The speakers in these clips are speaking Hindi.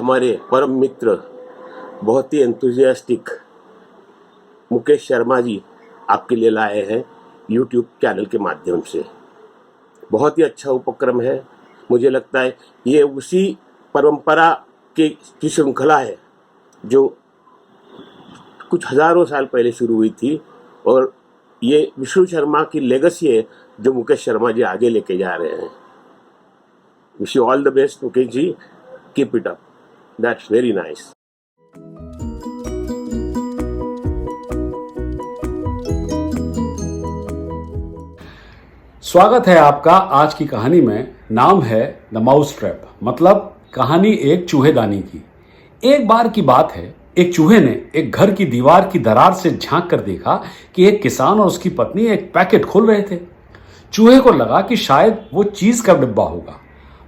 हमारे परम मित्र बहुत ही एंथुजियास्टिक मुकेश शर्मा जी आपके लिए लाए हैं यूट्यूब चैनल के माध्यम से। बहुत ही अच्छा उपक्रम है। मुझे लगता है ये उसी परंपरा की श्रृंखला है जो कुछ हजारों साल पहले शुरू हुई थी, और ये विष्णु शर्मा की लेगेसी है जो मुकेश शर्मा जी आगे लेके जा रहे हैं। Wish you all the best Mukesh ji, keep it up, that's very nice. स्वागत है आपका आज की कहानी में। नाम है द माउस ट्रैप, मतलब कहानी एक चूहेदानी की। एक बार की बात है, एक चूहे ने एक घर की दीवार की दरार से झांक कर देखा कि एक किसान और उसकी पत्नी एक पैकेट खोल रहे थे। चूहे को लगा कि शायद वो चीज का डिब्बा होगा,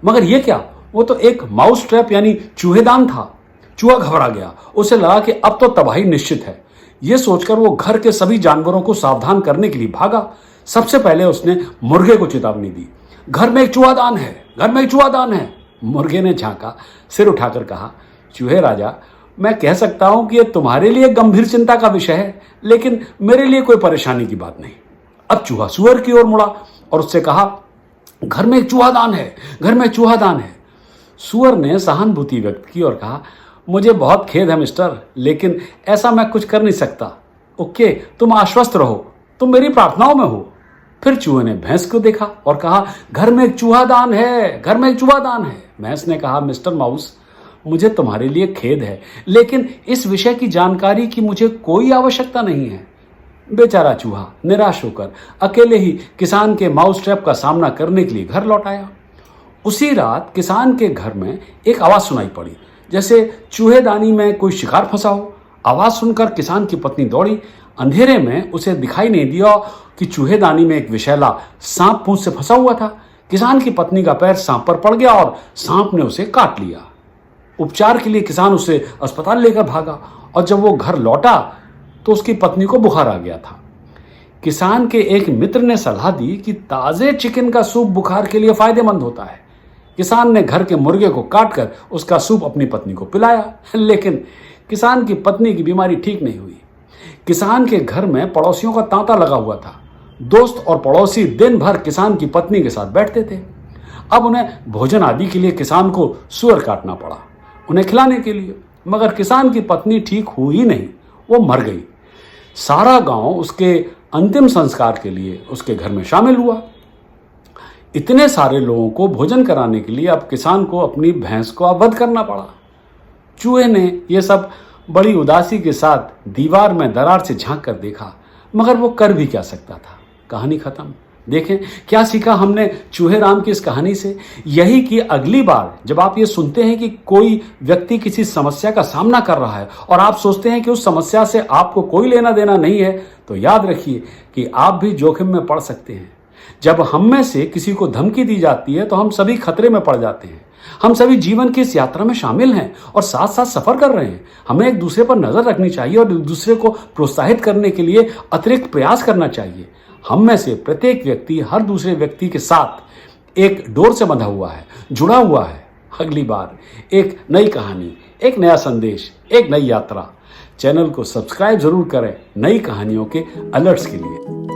मगर ये क्या, वो तो एक माउस ट्रैप यानी चूहेदान था। चूहा घबरा गया, उसे लगा कि अब तो तबाही निश्चित है। ये सोचकर वो घर के सभी जानवरों को सावधान करने के लिए भागा। सबसे पहले उसने मुर्गे को चेतावनी दी, घर में एक चूहादान है, घर में एक चूहादान है। मुर्गे ने झांका, सिर उठाकर कहा, चूहे राजा, मैं कह सकता हूं कि यह तुम्हारे लिए गंभीर चिंता का विषय है, लेकिन मेरे लिए कोई परेशानी की बात नहीं। अब चूहा सुअर की ओर मुड़ा और उससे कहा, घर में एक चूहादान है, घर में चूहादान है। सुअर ने सहानुभूति व्यक्त की और कहा, मुझे बहुत खेद है मिस्टर, लेकिन ऐसा मैं कुछ कर नहीं सकता। ओके, तुम आश्वस्त रहो, तुम मेरी प्रार्थनाओं में हो। फिर चूहे ने भैंस को देखा और कहा, घर में एक चूहादान है, घर में एक चूहादान है। भैंस ने कहा, मिस्टर माउस, मुझे तुम्हारे लिए खेद है, लेकिन इस विषय की जानकारी की मुझे कोई आवश्यकता नहीं है। बेचारा चूहा निराश होकर अकेले ही किसान के माउस ट्रैप का सामना करने के लिए घर लौट आया। उसी रात किसान के घर में एक आवाज सुनाई पड़ी, जैसे चूहेदानी में कोई शिकार फंसा हो। आवाज सुनकर किसान की पत्नी दौड़ी। अंधेरे में उसे दिखाई नहीं दिया कि चूहेदानी में एक विषैला सांप पूंछ से फंसा हुआ था। किसान की पत्नी का पैर सांप पर पड़ गया और सांप ने उसे काट लिया। उपचार के लिए किसान उसे अस्पताल लेकर भागा, और जब वो घर लौटा तो उसकी पत्नी को बुखार आ गया था। किसान के एक मित्र ने सलाह दी कि ताजे चिकन का सूप बुखार के लिए फायदेमंद होता है। किसान ने घर के मुर्गे को काटकर उसका सूप अपनी पत्नी को पिलाया, लेकिन किसान की पत्नी की बीमारी ठीक नहीं हुई। किसान के घर में पड़ोसियों का तांता लगा हुआ था। दोस्त और पड़ोसी दिन भर किसान की पत्नी के साथ बैठते थे। अब उन्हें भोजन आदि के लिए किसान को सुअर काटना पड़ा उन्हें खिलाने के लिए, मगर किसान की पत्नी ठीक हुई नहीं, वो मर गई। सारा गांव उसके अंतिम संस्कार के लिए उसके घर में शामिल हुआ। इतने सारे लोगों को भोजन कराने के लिए अब किसान को अपनी भैंस को अवध करना पड़ा। चूहे ने यह सब बड़ी उदासी के साथ दीवार में दरार से झांक कर देखा, मगर वो कर भी क्या सकता था। कहानी खत्म। देखें क्या सीखा हमने चूहे राम की इस कहानी से। यही कि अगली बार जब आप ये सुनते हैं कि कोई व्यक्ति किसी समस्या का सामना कर रहा है और आप सोचते हैं कि उस समस्या से आपको कोई लेना देना नहीं है, तो याद रखिए कि आप भी जोखिम में पड़ सकते हैं। जब हम में से किसी को धमकी दी जाती है तो हम सभी खतरे में पड़ जाते हैं। हम सभी जीवन की इस यात्रा में शामिल हैं और साथ साथ सफर कर रहे हैं। हमें एक दूसरे पर नजर रखनी चाहिए और एक दूसरे को प्रोत्साहित करने के लिए अतिरिक्त प्रयास करना चाहिए। हम में से प्रत्येक व्यक्ति हर दूसरे व्यक्ति के साथ एक डोर से बंधा हुआ है, जुड़ा हुआ है। अगली बार एक नई कहानी, एक नया संदेश, एक नई यात्रा। चैनल को सब्सक्राइब जरूर करें नई कहानियों के अलर्ट्स के लिए।